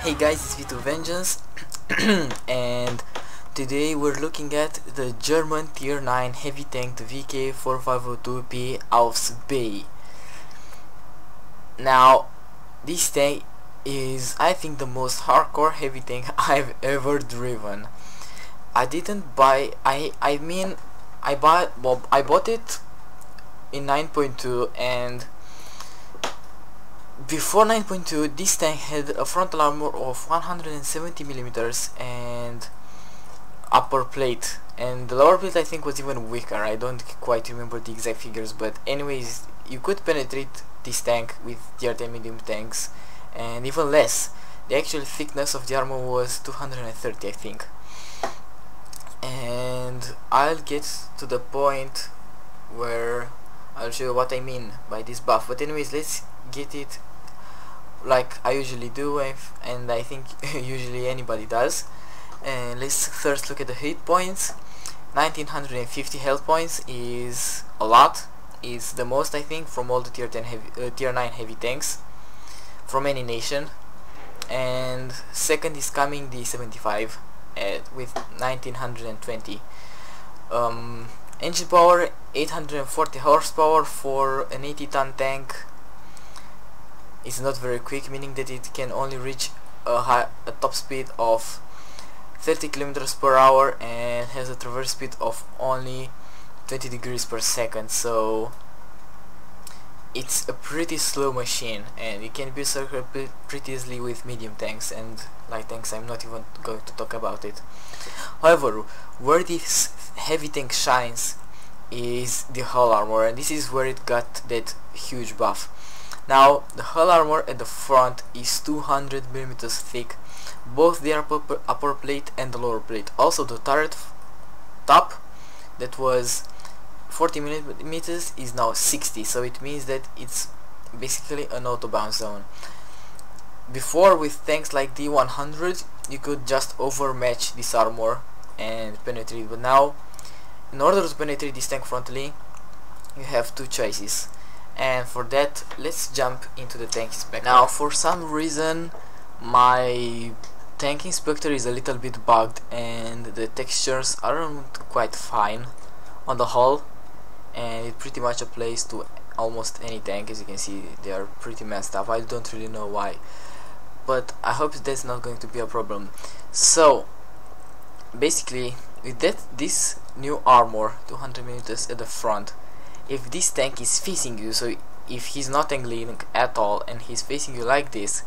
Hey guys, it's V2 Vengeance and today we're looking at the German Tier 9 heavy tank, the VK4502 Ausf. Now, this tank is, I think, the most hardcore heavy tank I've ever driven. I didn't buy, I bought it in 9.2, and before 9.2 this tank had a frontal armor of 170mm and upper plate, and the lower plate I think was even weaker. I don't quite remember the exact figures, but anyways, you could penetrate this tank with tier 10 medium tanks and even less. The actual thickness of the armor was 230, I think, and I'll get to the point where I'll show you what I mean by this buff. But anyways, let's get it like I usually do, and I think usually anybody does. And let's first look at the hit points. 1950 health points is a lot. It's the most, I think, from all the tier 9 heavy tanks from any nation. And second is coming the 75 with 1920. Engine power 840 horsepower for an 80-ton tank. It's not very quick, meaning that it can only reach a top speed of 30 kilometers per hour and has a traverse speed of only 20 degrees per second. So it's a pretty slow machine, and it can be circled pretty easily with medium tanks and light tanks. I'm not even going to talk about it. However, where this heavy tank shines is the hull armor, and this is where it got that huge buff. Now, the hull armor at the front is 200mm thick, both the upper plate and the lower plate. Also, the turret top that was 40mm is now 60, so it means that it's basically an auto-bounce zone. Before, with tanks like the 100, you could just overmatch this armor and penetrate, but now, in order to penetrate this tank frontally, you have two choices. And for that, let's jump into the tank inspector. Now, for some reason my tank inspector is a little bit bugged and the textures aren't quite fine on the hull, and it pretty much applies to almost any tank. As you can see, they are pretty messed up. I don't really know why, but I hope that's not going to be a problem. So basically, with this new armor, 200mm at the front, if this tank is facing you, so if he's not angling at all and he's facing you like this,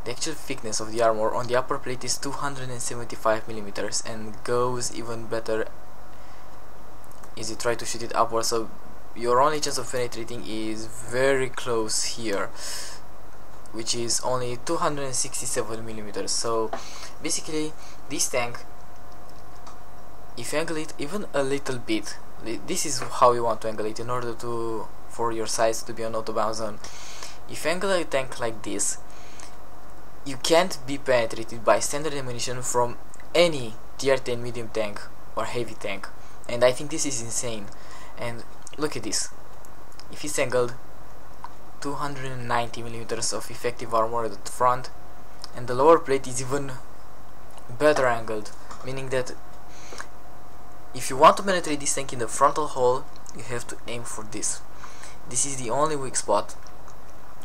the actual thickness of the armor on the upper plate is 275mm and goes even better as you try to shoot it upwards. So your only chance of penetrating is very close here, which is only 267mm. So basically, this tank, if you angle it even a little bit, this is how you want to angle it in order for your sights to be on auto-bounce zone. If you angle a tank like this, you can't be penetrated by standard ammunition from any tier 10 medium tank or heavy tank, and I think this is insane. And look at this, if it's angled, 290mm of effective armor at the front, and the lower plate is even better angled, meaning that if you want to penetrate this tank in the frontal hull, you have to aim for this. This is the only weak spot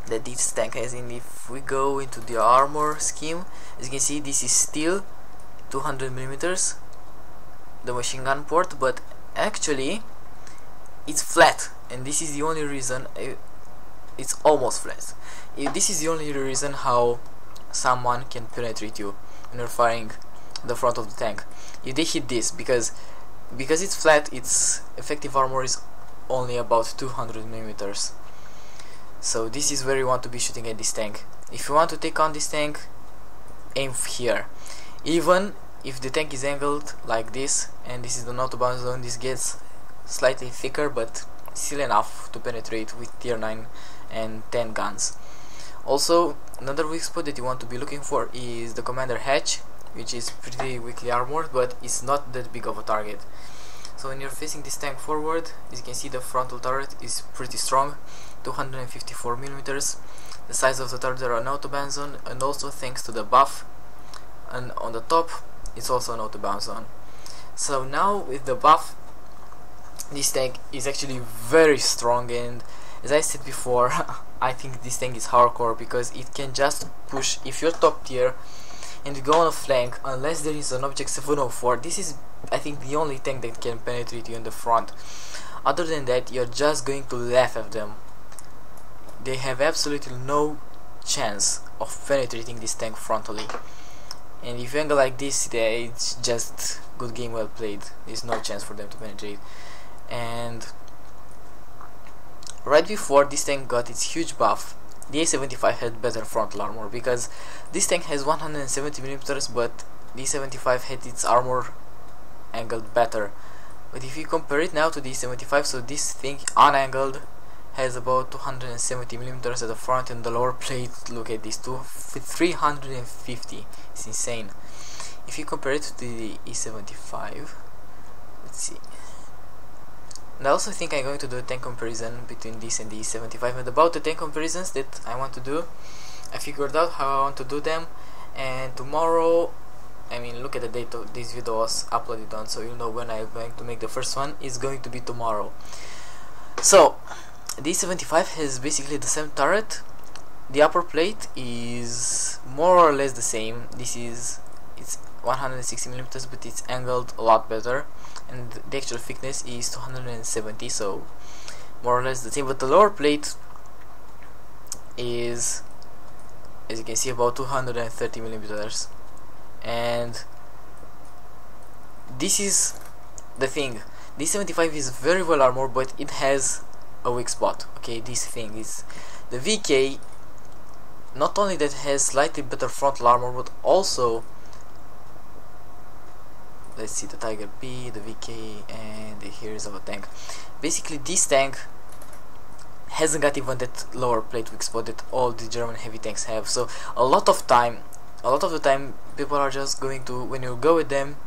that this tank has. And if we go into the armor scheme, as you can see, this is still 200mm, the machine gun port, but actually it's flat, and this is the only reason it's almost flat. This is the only reason how someone can penetrate you when you're firing the front of the tank. If they hit this, because it's flat, its effective armor is only about 200mm. So this is where you want to be shooting at this tank. If you want to take on this tank, aim here. Even if the tank is angled like this, and this is the auto-bounce zone, this gets slightly thicker, but still enough to penetrate with tier 9 and 10 guns. Also, another weak spot that you want to be looking for is the commander hatch, which is pretty weakly armored, but it's not that big of a target. So when you're facing this tank forward, as you can see, the frontal turret is pretty strong, 254 millimeters. The size of the turret are an autobahn zone, and also thanks to the buff, and on the top it's also an autobahn zone. So now with the buff, this tank is actually very strong, and as I said before, I think this tank is hardcore because it can just push if you're top tier and you go on a flank, unless there is an object 704. This is, I think, the only tank that can penetrate you in the front. Other than that, you're just going to laugh at them. They have absolutely no chance of penetrating this tank frontally. And if you angle like this, it's just good game well played. There's no chance for them to penetrate. And right before this tank got its huge buff, the A75 had better frontal armor, because this tank has 170 millimeters, but the A75 had its armor angled better. But if you compare it now to the A75, so this thing unangled has about 270 millimeters at the front, and the lower plate, look at this, 350. It's insane. If you compare it to the E75, let's see. And I also think I'm going to do a tank comparison between this and the E75. And about the tank comparisons that I want to do, I figured out how I want to do them, and tomorrow, I mean, look at the date this video was uploaded on, so you know when I'm going to make the first one is going to be tomorrow. So the E75 has basically the same turret. The upper plate is more or less the same. It's 160 millimeters, but it's angled a lot better, and the actual thickness is 270, so more or less the same. But the lower plate is, as you can see, about 230 millimeters, and this is the thing. This 75 is very well armored, but it has a weak spot. Okay, this thing is the VK. Not only that has slightly better frontal armor, but also, let's see, the Tiger B, the VK, and here is our tank. Basically, this tank hasn't got even that lower plate weak spot that all the German heavy tanks have. So a lot of the time, people are just going to, when you go with them,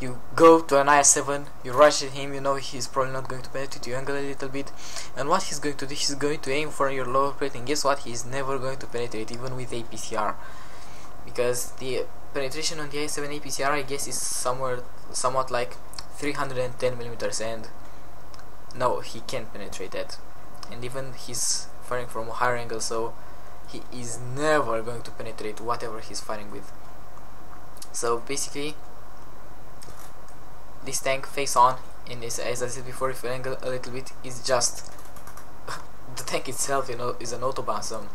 you go to an IS-7, you rush at him, you know he's probably not going to penetrate, you angle a little bit, and what he's going to do, he's going to aim for your lower plate, and guess what, he's never going to penetrate, even with APCR, because the penetration on the IS-7 APCR, I guess, is somewhat like 310 millimeters, and no, he can't penetrate that, and even he's firing from a higher angle, so he is never going to penetrate whatever he's firing with. So basically, this tank face on, and as I said before, if you angle a little bit, is just the tank itself, you know, is an autobahn zone.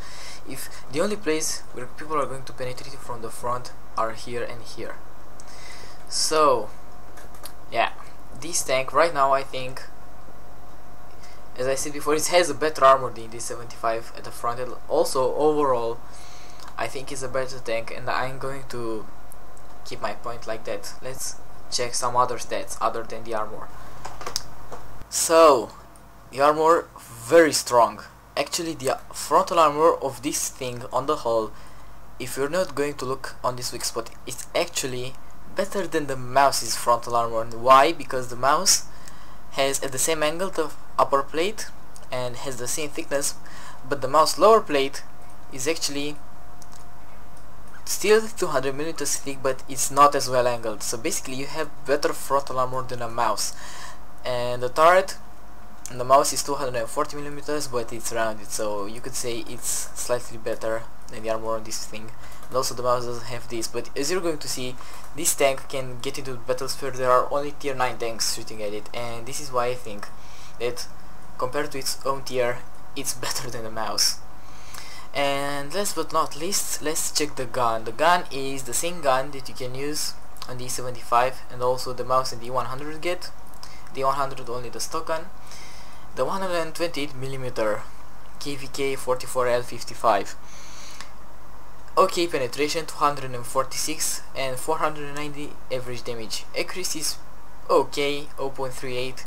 If the only place where people are going to penetrate from the front are here and here. So yeah, this tank right now, I think, as I said before, it has a better armor than the 75 at the front, and also overall I think it's a better tank, and I'm going to keep my point like that. Let's check some other stats other than the armor. So the armor, very strong. Actually, the frontal armor of this thing on the whole, if you're not going to look on this weak spot, it's actually better than the mouse's frontal armor. And why? Because the mouse has at the same angle the upper plate and has the same thickness, but the mouse lower plate is actually still 200 millimeters thick, but it's not as well angled. So basically you have better frontal armor than a mouse, and the turret and the mouse is 240 millimeters, but it's rounded, so you could say it's slightly better than the armor on this thing. And also the mouse doesn't have this, but as you're going to see, this tank can get into the battlefield. There are only tier 9 tanks shooting at it, and this is why I think that compared to its own tier, it's better than the mouse. And last but not least, let's check the gun. The gun is the same gun that you can use on the E75, and also the mouse and the E100 get. The E100 only the stock gun. The 128mm KVK 44L55. Okay penetration 246 and 490 average damage. Accuracy is okay, 0.38.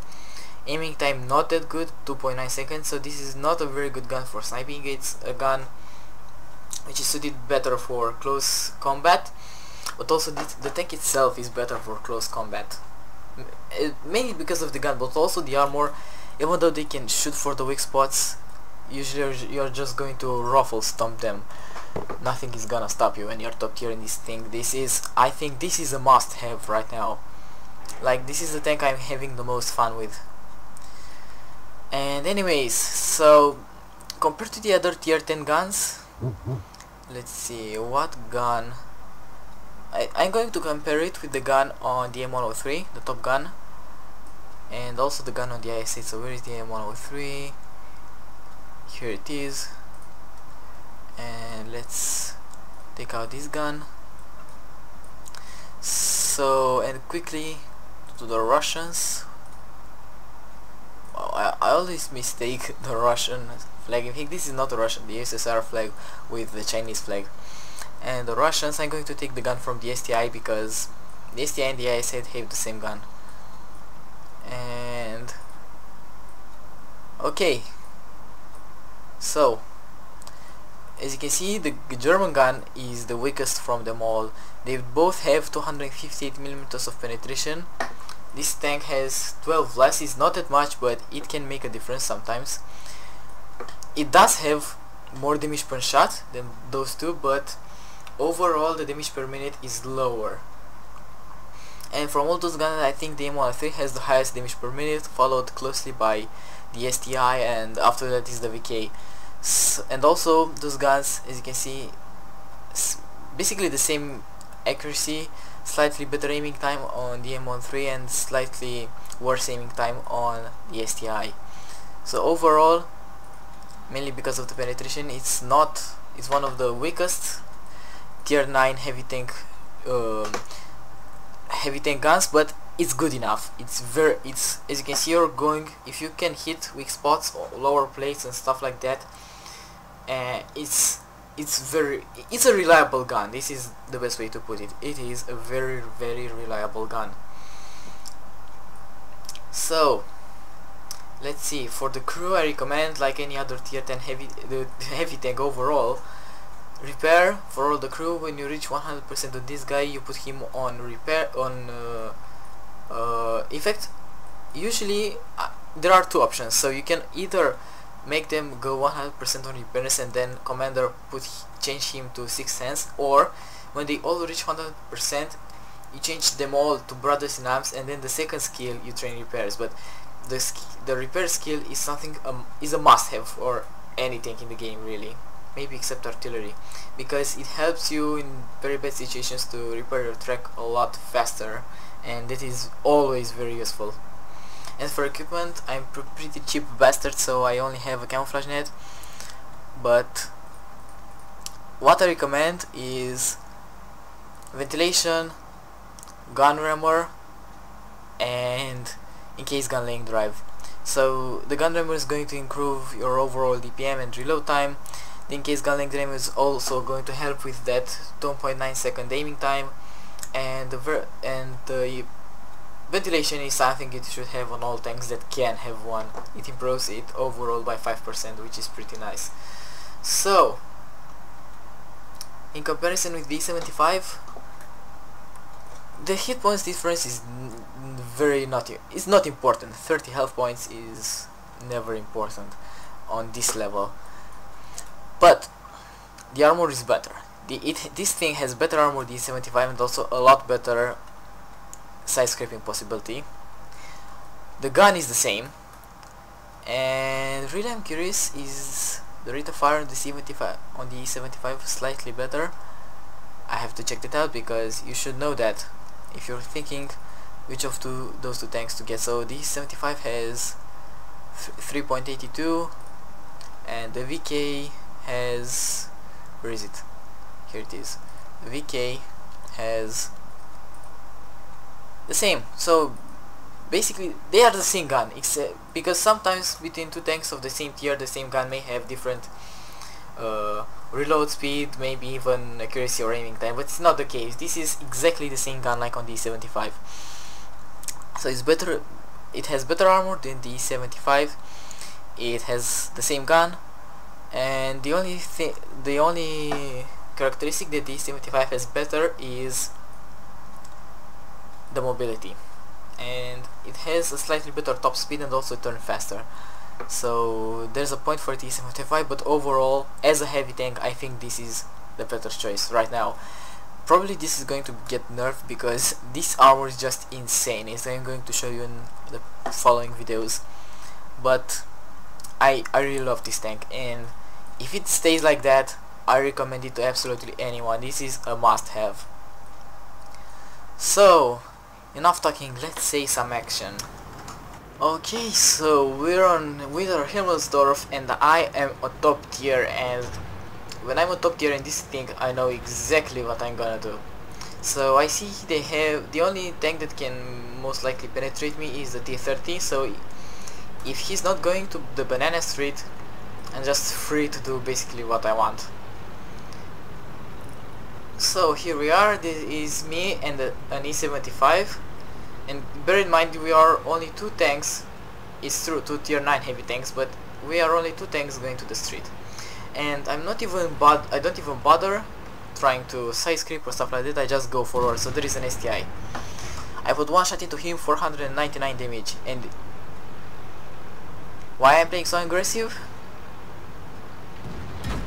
Aiming time not that good, 2.9 seconds, so this is not a very good gun for sniping. It's a gun which is suited better for close combat, but also the tank itself is better for close combat. mainly because of the gun, but also the armor. Even though they can shoot for the weak spots, usually you're just going to ruffle stomp them. Nothing is gonna stop you when you're top tier in this thing. I think this is a must have right now. Like, this is the tank I'm having the most fun with. And anyways, so compared to the other tier 10 guns, let's see what gun. I'm going to compare it with the gun on the M103, the top gun, and also the gun on the IS-8. So where is the M103? Here it is. And let's take out this gun. So, and quickly to the Russians. I always mistake the Russian flag. I think this is not the Russian, the USSR flag with the Chinese flag. And the Russians, I'm going to take the gun from the STI because the STI and the IS-8 have the same gun. And okay, so as you can see, the German gun is the weakest from them all. They both have 258mm of penetration. This tank has 12 blasts, not that much, but it can make a difference sometimes. It does have more damage per shot than those two, but overall the damage per minute is lower. And from all those guns, I think the M103 has the highest damage per minute, followed closely by the STI, and after that is the VK. And also those guns, as you can see, basically the same accuracy, slightly better aiming time on the M13 and slightly worse aiming time on the STI. So overall, mainly because of the penetration, it's one of the weakest tier 9 heavy tank guns, but it's good enough. It's as you can see, you're going, if you can hit weak spots or lower plates and stuff like that, it's a reliable gun. This is the best way to put it. It is a very reliable gun. So let's see, for the crew I recommend, like any other tier 10 heavy tank overall, repair for all the crew. When you reach 100% of this guy, you put him on repair, on effect. Usually there are two options, so you can either make them go 100% on repairs and then commander change him to 6th sense, or when they all reach 100% you change them all to brothers in arms, and then the second skill you train repairs. But the repair skill is something is a must have for any tank in the game, really, maybe except artillery, because it helps you in very bad situations to repair your track a lot faster, and that is always very useful. And for equipment, I'm pretty cheap bastard, so I only have a camouflage net, but what I recommend is ventilation, gun rammer, and in case gun laying drive. So the gun rammer is going to improve your overall DPM and reload time. The in case gun laying drive is also going to help with that 2.9 second aiming time, and the ventilation is something it should have on all tanks that can have one. It improves it overall by 5%, which is pretty nice. So in comparison with the 75, the hit points difference is it's not important. 30 health points is never important on this level, but the armor is better. This thing has better armor than the 75 and also a lot better side scraping possibility. The gun is the same, and really I'm curious, is the rate of fire on the 75 slightly better? I have to check that out, because you should know that if you're thinking which of those two tanks to get. So the 75 has 3.82 and the VK has, where is it? Here it is. The VK has the same. So basically they are the same gun, except because sometimes between two tanks of the same tier, the same gun may have different reload speed, maybe even accuracy or aiming time, but it's not the case. This is exactly the same gun like on the 75. So it's better, it has better armor than the 75, it has the same gun, and the only characteristic that the 75 has better is the mobility. and it has a slightly better top speed and also turn faster. So there's a point for T75, but overall as a heavy tank I think this is the better choice right now. Probably this is going to get nerfed because this armor is just insane, as I'm going to show you in the following videos. But I really love this tank, and if it stays like that I recommend it to absolutely anyone. This is a must have. So enough talking, let's say some action. Okay, so we're on with our Himmelsdorf and I am a top tier, and when I'm a top tier in this thing I know exactly what I'm gonna do. So I see they have the only tank that can most likely penetrate me is the T30, so if he's not going to the banana street I'm just free to do basically what I want. So here we are, this is me and an E75, and bear in mind we are only two tanks. It's true, two tier 9 heavy tanks, but we are only two tanks going to the street. And I don't even bother trying to side script or stuff like that, I just go forward. So there is an STI. I put one shot into him, 499 damage. And why I'm playing so aggressive?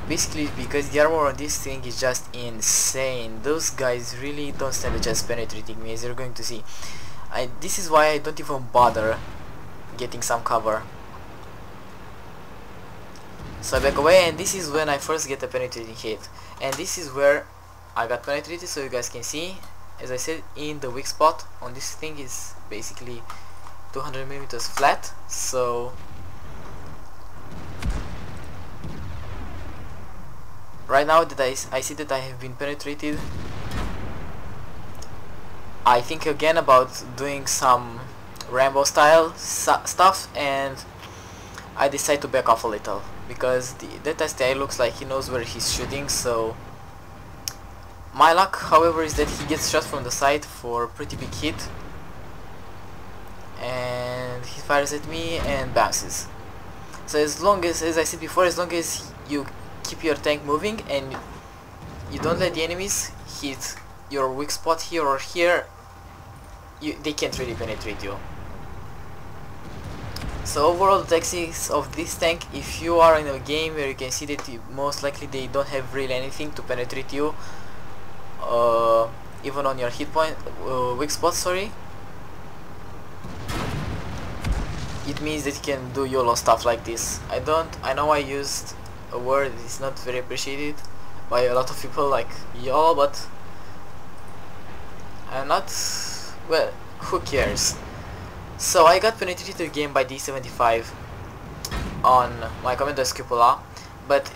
Basically because the armor on this thing is just insane. Those guys really don't stand a chance penetrating me, as you're going to see. This is why I don't even bother getting some cover. So I back away, and this is when I first get a penetrating hit. And this is where I got penetrated, so you guys can see, as I said, in the weak spot on this thing is basically 200mm flat. So right now that I see that I have been penetrated, I think again about doing some Rambo style stuff, and I decide to back off a little because that STI looks like he knows where he's shooting. So my luck, however, is that he gets shot from the side for a pretty big hit, and he fires at me and bounces. So as I said before, as long as you keep your tank moving and you don't let the enemies hit your weak spot here or here, they can't really penetrate you. So overall, the tactics of this tank, if you are in a game where you can see that most likely they don't have really anything to penetrate you, even on your hit point, weak spot, sorry, it means that you can do YOLO stuff like this. I know I used a word that is not very appreciated by a lot of people, like YOLO, but I'm not, well, who cares. So I got penetrated again by D75 on my Commander's Cupola, but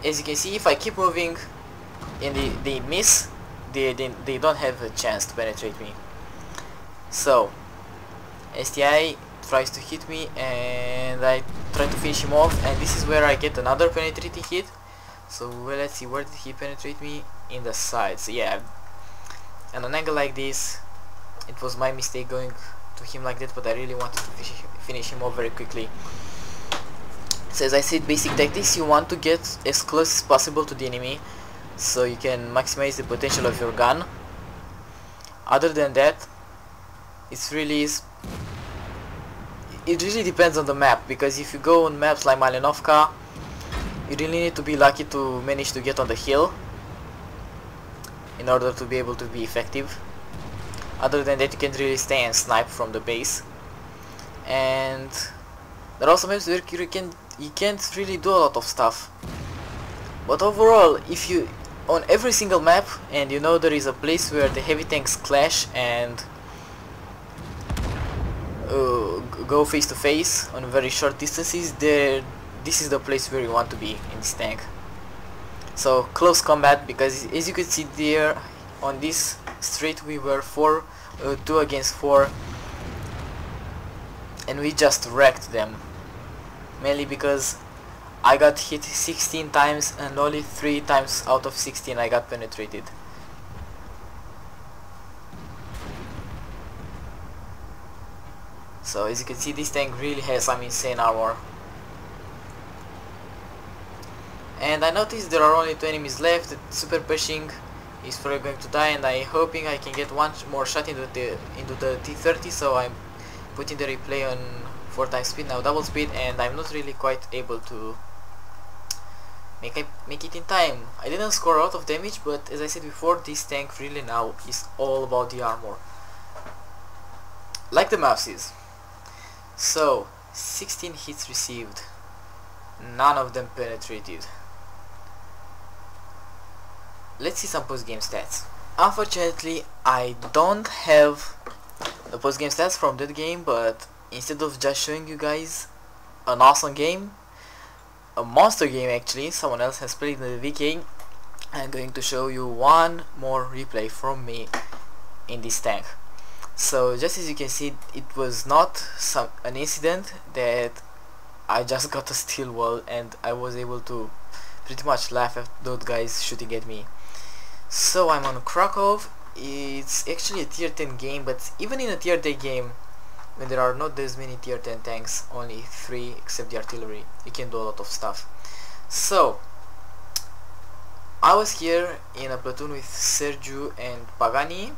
as you can see, if I keep moving and they miss, they don't have a chance to penetrate me. So STI tries to hit me and I try to finish him off, and this is where I get another penetrating hit. So well, let's see, where did he penetrate me? In the side. So yeah, at an angle like this, it was my mistake going to him like that, but I really wanted to finish him off very quickly. So as I said, basic tactics, you want to get as close as possible to the enemy so you can maximize the potential of your gun. Other than that, it really depends on the map, because if you go on maps like Malenovka, you really need to be lucky to manage to get on the hill in order to be able to be effective. Other than that, you can really stay and snipe from the base. And there are also maps where you can't really do a lot of stuff. But overall, if you on every single map and you know there is a place where the heavy tanks clash and go face to face on very short distances, this is the place where you want to be in this tank. So close combat, because as you can see there on this street we were 2 against 4, and we just wrecked them, mainly because I got hit 16 times and only 3 times out of 16 I got penetrated. So as you can see, this tank really has some insane armor. And I noticed there are only 2 enemies left, super pushing, He's probably going to die, and I'm hoping I can get one more shot into the T30, so I'm putting the replay on 4 times speed, now double speed, and I'm not really quite able to make it in time. I didn't score a lot of damage, but as I said before, this tank really now is all about the armor, like the mouse is. So 16 hits received, none of them penetrated. Let's see some post-game stats. Unfortunately, I don't have the post-game stats from that game, but instead of just showing you guys an awesome game, a monster game actually, someone else has played in the VK, I'm going to show you one more replay from me in this tank. So just as you can see, it was not an incident that I just got a steel wall and I was able to pretty much laugh at those guys shooting at me. So I'm on Krakow. It's actually a tier 10 game, but even in a tier 10 game, when there are not as many tier 10 tanks, only 3 except the artillery, you can do a lot of stuff. So I was here in a platoon with Sergiu and Pagani,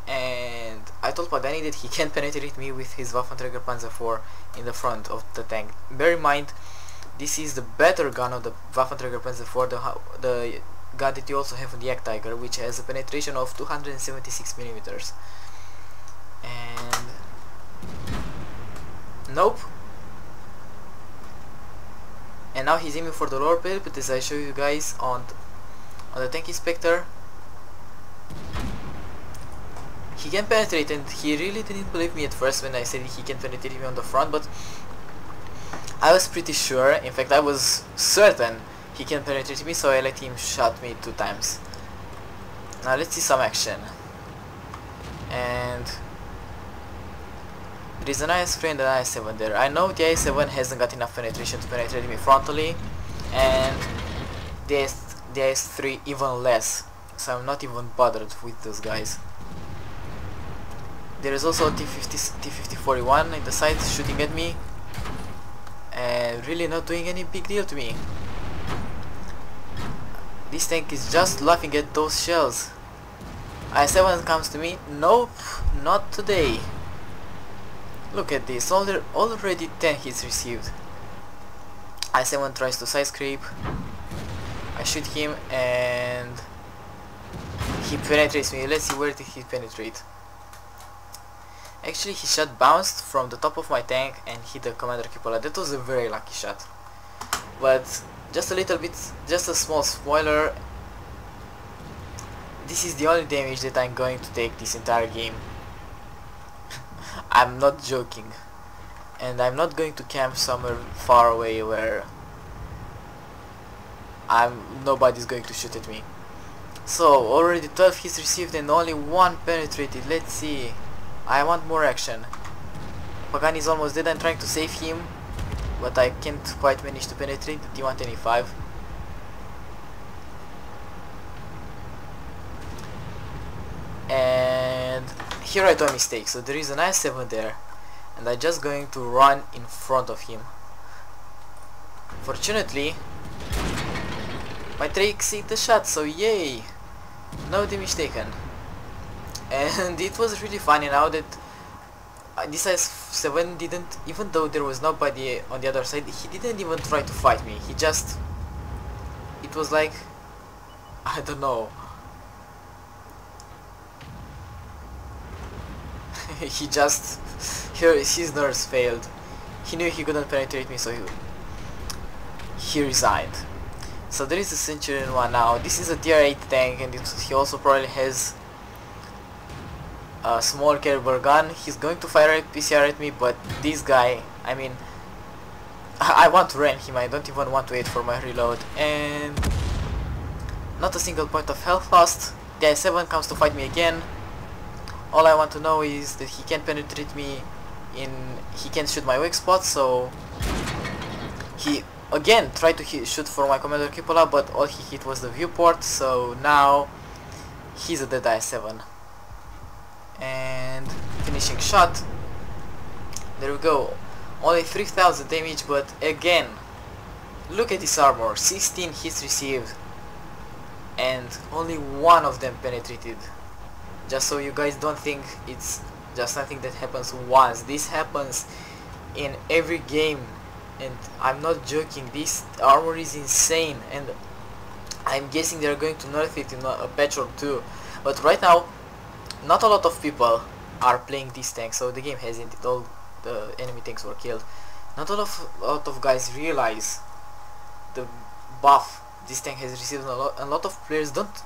and I told Pagani that he can't penetrate me with his Waffenträger Panzer IV in the front of the tank. Bear in mind, this is the better gun of the Waffenträger Panzer IV, the gun that you also have on the Jagdtiger, which has a penetration of 276 millimeters. And nope. And now he's aiming for the lower plate, but as I show you guys on the tank inspector, he can penetrate, and he really didn't believe me at first when I said he can penetrate me on the front, but I was pretty sure, in fact I was certain he can penetrate me, so I let him shot me 2 times. Now let's see some action. And there is an IS-3 and an IS-7 there. I know the IS-7 hasn't got enough penetration to penetrate me frontally, and the IS-3 even less, so I'm not even bothered with those guys. There is also a T-50-41 in the side shooting at me, and really not doing any big deal to me. This tank is just laughing at those shells. IS-7 comes to me. Nope, not today. Look at this, already 10 hits received. IS-7 tries to side scrape. I shoot him and he penetrates me. Let's see, where did he penetrate? Actually, his shot bounced from the top of my tank and hit the commander cupola. That was a very lucky shot. But just a little bit, just a small spoiler, this is the only damage that I'm going to take this entire game. I'm not joking. And I'm not going to camp somewhere far away where nobody's going to shoot at me. So already 12 hits received and only 1 penetrated. Let's see. I want more action. Pagani is almost dead. I'm trying to save him, but I can't quite manage to penetrate the T-125. And here I do a mistake. So there is an IS-7 there, and I'm just going to run in front of him. Fortunately, my tricks hit the shot, so yay! No damage taken. And it was really funny now that this IS-7 didn't, even though there was nobody on the other side, he didn't even try to fight me. He just, it was like, I don't know. He just, his nerves failed. He knew he couldn't penetrate me, so he resigned. So there is a Centurion 1 now. This is a tier 8 tank, and he also probably has a small caliber gun. He's going to fire a PCR at me, but this guy, I mean, I want to ram him. I don't even want to wait for my reload, and not a single point of health lost. The IS-7 comes to fight me again. All I want to know is that he can't penetrate me he can't shoot my weak spot, so he again tried to shoot for my commander cupola, but all he hit was the viewport, so now he's a dead IS-7. And finishing shot. There we go. Only 3000 damage, but again, look at this armor. 16 hits received. and only one of them penetrated. Just so you guys don't think it's just something that happens once. This happens in every game, and I'm not joking. This armor is insane, and I'm guessing they're going to nerf it in a patch or two. But right now, not a lot of people are playing this tank, so the game has ended. All the enemy tanks were killed. Not a lot of guys realize the buff this tank has received. A lot of players don't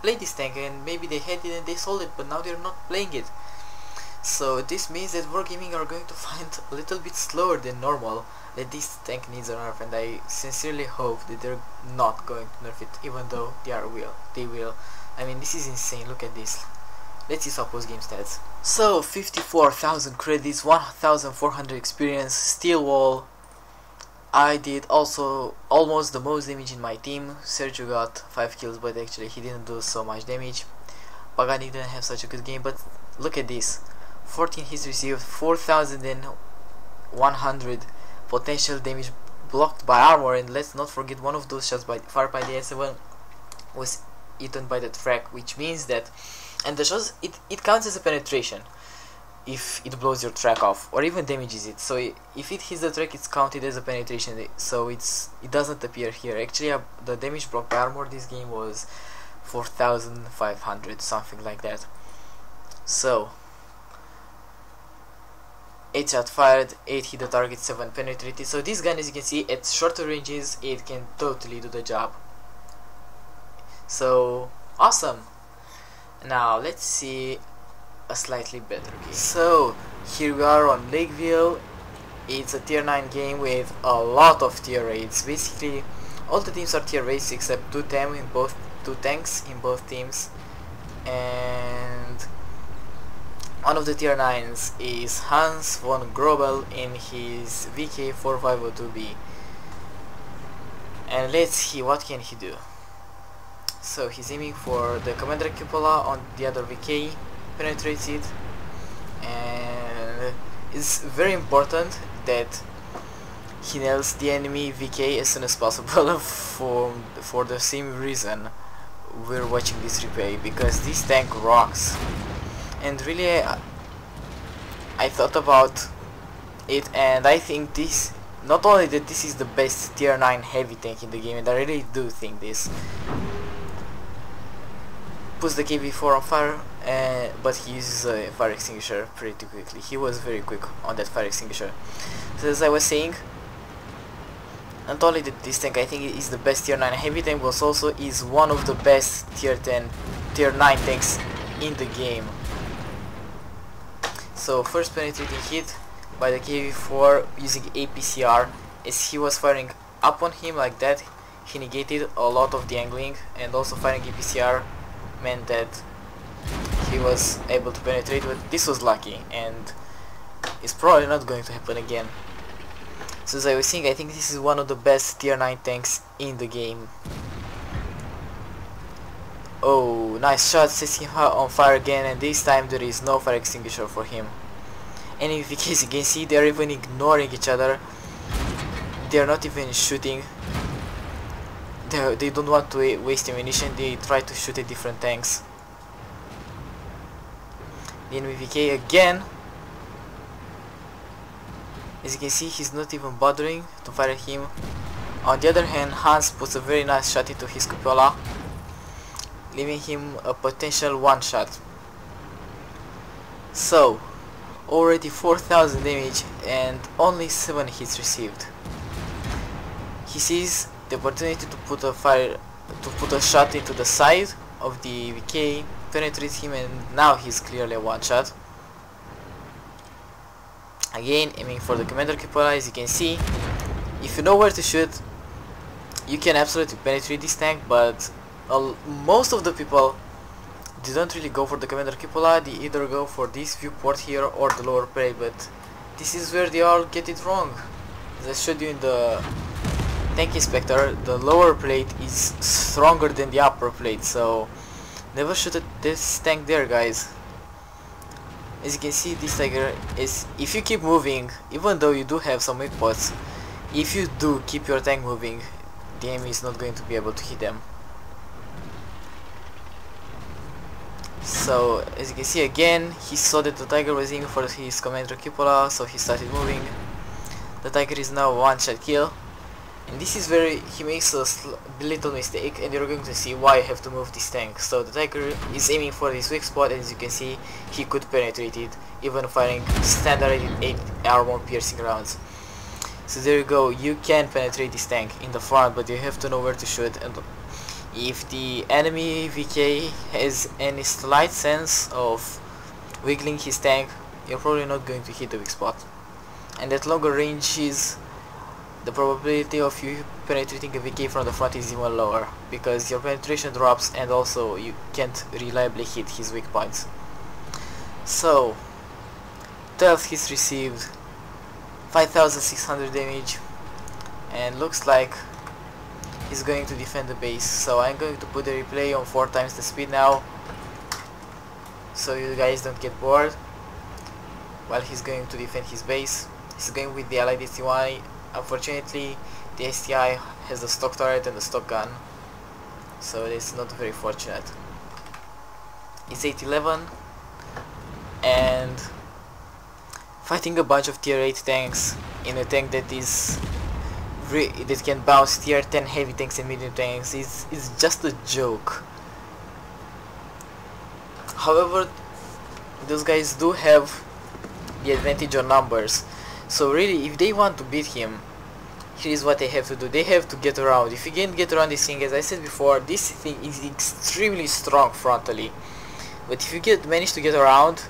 play this tank, and maybe they had it and they sold it, but now they're not playing it. So this means that wargaming are going to find a little bit slower than normal, that this tank needs a nerf, and I sincerely hope that they're not going to nerf it, even though they will. I mean, this is insane. Look at this. Let's see some post-game stats. So 54,000 credits, 1,400 experience, steel wall. I did also almost the most damage in my team. Sergio got 5 kills, but actually he didn't do so much damage. Pagani didn't have such a good game, but look at this. 14 hits received, 4,100 potential damage blocked by armor, and let's not forget one of those shots fired by the S7 was eaten by the track, which means that, and the shots, it counts as a penetration if it blows your track off or even damages it. So if it hits the track, it's counted as a penetration, so it doesn't appear here. Actually the damage blocked by armor this game was 4,500, something like that. So 8 shot fired, 8 hit the target, 7 penetrated. So this gun, as you can see, at shorter ranges it can totally do the job. So awesome. Now let's see a slightly better game. So here we are on Lakeville. It's a tier 9 game with a lot of tier 8s. Basically all the teams are tier 8s except two tanks in both teams, and one of the tier 9s is Hans von Grobel in his VK 45.02B, and let's see what can he do. So he's aiming for the Commander Cupola on the other VK, penetrates it, and it's very important that he nails the enemy VK as soon as possible for the same reason we're watching this replay, because this tank rocks. And really I thought about it, and I think this, not only that this is the best tier 9 heavy tank in the game, and I really do think this, puts the KV4 on fire, but he uses a fire extinguisher pretty quickly. He was very quick on that fire extinguisher. So as I was saying, not only that this tank I think is the best tier 9 heavy tank, but also is one of the best tier 9 tanks in the game. So first penetrating hit by the KV4 using APCR. As he was firing up on him like that, he negated a lot of the angling, and also firing APCR meant that he was able to penetrate, but this was lucky and it's probably not going to happen again. So as I was saying, I think this is one of the best tier 9 tanks in the game. Oh, nice shot, sets him on fire again, and this time there is no fire extinguisher for him. And in case you can see, they are even ignoring each other. They are not even shooting. They don't want to waste ammunition. They try to shoot at different tanks. The enemy VK again. As you can see, he's not even bothering to fire at him. On the other hand, Hans puts a very nice shot into his cupola, leaving him a potential one shot. So already 4,000 damage and only 7 hits received. He sees the opportunity to put a shot into the side of the VK, penetrates him, and now he's clearly a one shot. Again, aiming for the Commander Cupola. As you can see, if you know where to shoot, you can absolutely penetrate this tank, but most of the people, they don't really go for the Commander Cupola. They either go for this viewport here or the lower plate, but this is where they all get it wrong. As I showed you in the tank inspector, the lower plate is stronger than the upper plate, so never shoot at this tank there, guys. As you can see, this tiger is, if you keep moving, even though you do have some weak spots, if you do keep your tank moving, the enemy is not going to be able to hit them. So as you can see again, he saw that the tiger was aiming for his commander cupola, so he started moving. The tiger is now one shot kill, and this is where he makes a little mistake, and you're going to see why I have to move this tank. So the tiger is aiming for this weak spot, and as you can see, he could penetrate it, even firing standard 8 armor piercing rounds. So there you go, you can penetrate this tank in the front, but you have to know where to shoot. And if the enemy VK has any slight sense of wiggling his tank, you're probably not going to hit the weak spot. And at longer ranges, the probability of you penetrating a VK from the front is even lower, because your penetration drops and also you can't reliably hit his weak points. So 12 hits received, 5600 damage, and looks like he's going to defend the base. So I'm going to put the replay on 4 times the speed now, so you guys don't get bored while he's going to defend his base. He's going with the Allied STI. Unfortunately, the STI has the stock turret and the stock gun, so it's not very fortunate. It's 8-11, and fighting a bunch of tier 8 tanks in a tank that is that can bounce tier 10 heavy tanks and medium tanks is just a joke. However, those guys do have the advantage on numbers, so really if they want to beat him, here's what they have to do. They have to get around. If you can't get around this thing, as I said before, this thing is extremely strong frontally, but if you manage to get around,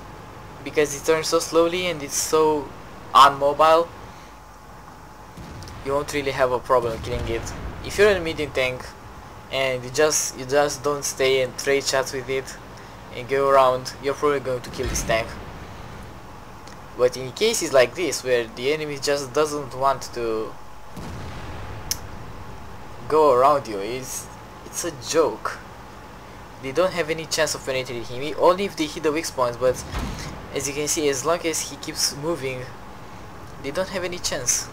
because it turns so slowly and it's so unmobile, you won't really have a problem killing it. If you're in a medium tank and you just don't stay and trade shots with it and go around, you're probably going to kill this tank. But in cases like this, where the enemy just doesn't want to go around you, it's a joke. They don't have any chance of penetrating him, only if they hit the weak spots, but as you can see, as long as he keeps moving, they don't have any chance.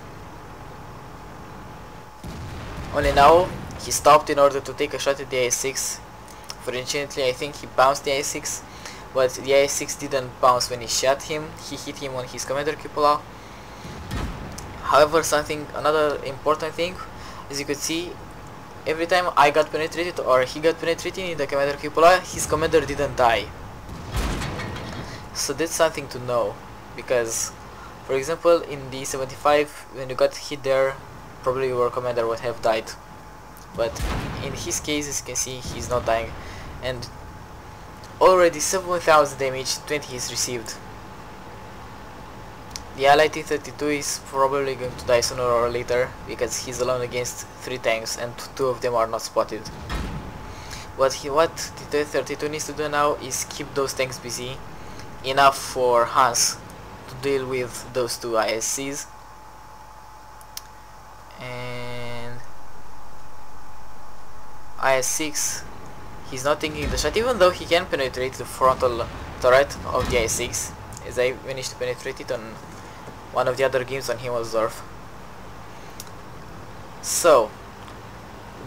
Only now he stopped in order to take a shot at the IS-6. Fortunately, I think he bounced the IS-6, but the IS-6 didn't bounce when he shot him. He hit him on his commander cupola. However, another important thing, as you could see, every time I got penetrated or he got penetrated in the commander cupola, his commander didn't die. So that's something to know, because for example in the 75, when you got hit there, probably your commander would have died, but in his case, as you can see, he's not dying, and already 7000 damage, 20 hits received. The Allied T-32 is probably going to die sooner or later, because he's alone against 3 tanks and 2 of them are not spotted. What the T-32 needs to do now is keep those tanks busy enough for Hans to deal with those 2 ISCs. And IS-6, he's not taking the shot, even though he can penetrate the frontal turret of the IS-6, as I managed to penetrate it on one of the other games on Himmelsdorf. So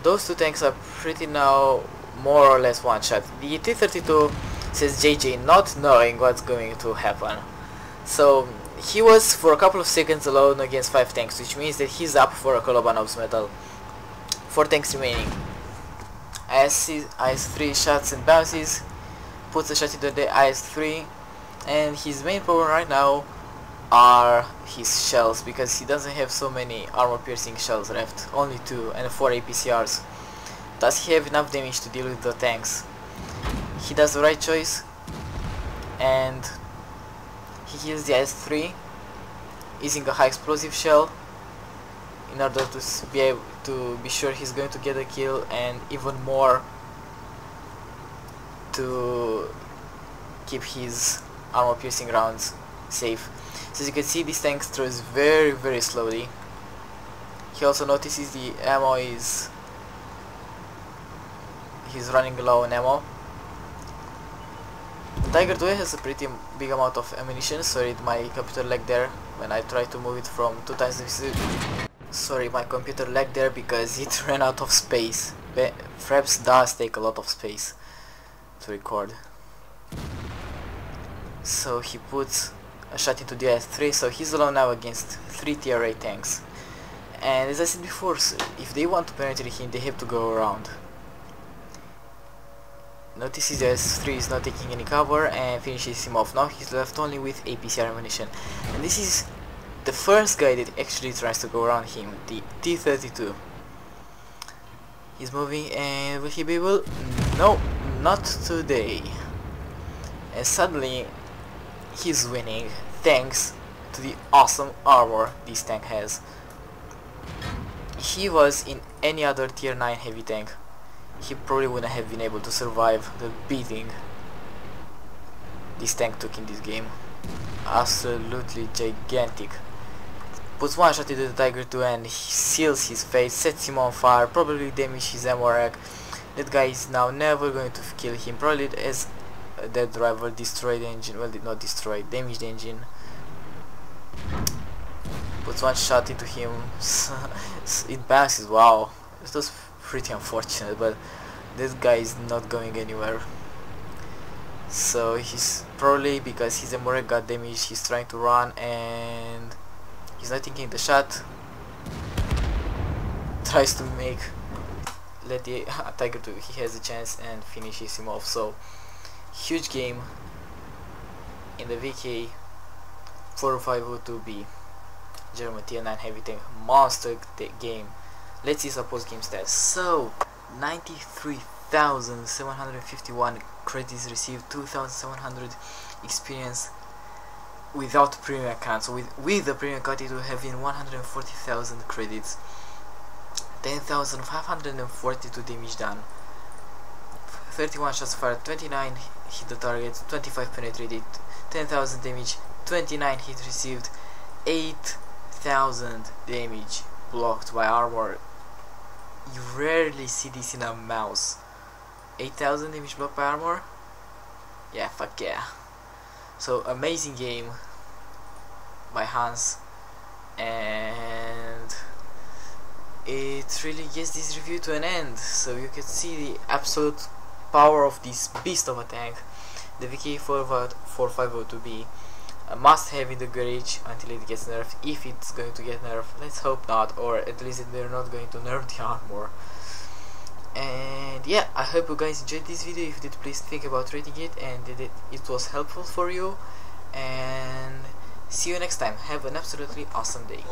those 2 tanks are pretty now more or less one shot. The T-32 says JJ, not knowing what's going to happen. So he was for a couple of seconds alone against 5 tanks, which means that he's up for a Kolobanov's medal. 4 tanks remaining. IS-3 shots and bounces, puts a shot into the IS-3, and his main problem right now are his shells, because he doesn't have so many armor piercing shells left, only 2 and 4 APCRs. Does he have enough damage to deal with the tanks? He does the right choice, and he kills the IS-3 using a high explosive shell in order to be able to be sure he's going to get a kill, and even more to keep his armor piercing rounds safe. So as you can see, this tank throws very slowly. He also notices the ammo he's running low on ammo. Tiger 2 has a pretty big amount of ammunition. Sorry, my computer lagged there when I tried to move it from 2 times the speed. Sorry, my computer lagged there because it ran out of space. Fraps does take a lot of space to record. so he puts a shot into the S3, so he's alone now against 3 tier 8 tanks. And as I said before, so if they want to penetrate him, they have to go around. Notices the S3 is not taking any cover and finishes him off. Now he's left only with APCR ammunition. And this is the first guy that actually tries to go around him, the T-32. He's moving, and will he be able? No, not today. And suddenly he's winning thanks to the awesome armor this tank has. He was in any other tier 9 heavy tank, he probably wouldn't have been able to survive the beating this tank took in this game. Absolutely gigantic. Puts one shot into the Tiger 2 and he seals his face, sets him on fire, probably damage his ammo rack. That guy is now never going to kill him, probably as that driver destroyed the engine, well, did not destroy, damaged the engine. Puts one shot into him, it bounces, wow, it was pretty unfortunate, but this guy is not going anywhere. So he's probably, because his ammo rack got damaged, he's trying to run and he's not taking the shot. Tries to let the Tiger 2, he has a chance and finishes him off. So huge game in the VK 45.02B German tier 9 heavy tank monster game. Let's see some post game stats. So 93,751 credits received, 2,700 experience without premium account. So with the premium account it will have been 140,000 credits, 10,542 damage done, 31 shots fired, 29 hit the target, 25 penetrated, 10,000 damage, 29 hit received, 8,000 damage blocked by armor. You rarely see this in a mouse. 8,000 damage blocked by armor? Yeah, fuck yeah. So amazing game by Hans, and it really gets this review to an end. So you can see the absolute power of this beast of a tank, the VK 45.02B. A must have in the garage until it gets nerfed, if it's going to get nerfed. Let's hope not, or at least they're not going to nerf the armor. And yeah, I hope you guys enjoyed this video. If you did, please think about rating it and it was helpful for you. And see you next time. Have an absolutely awesome day.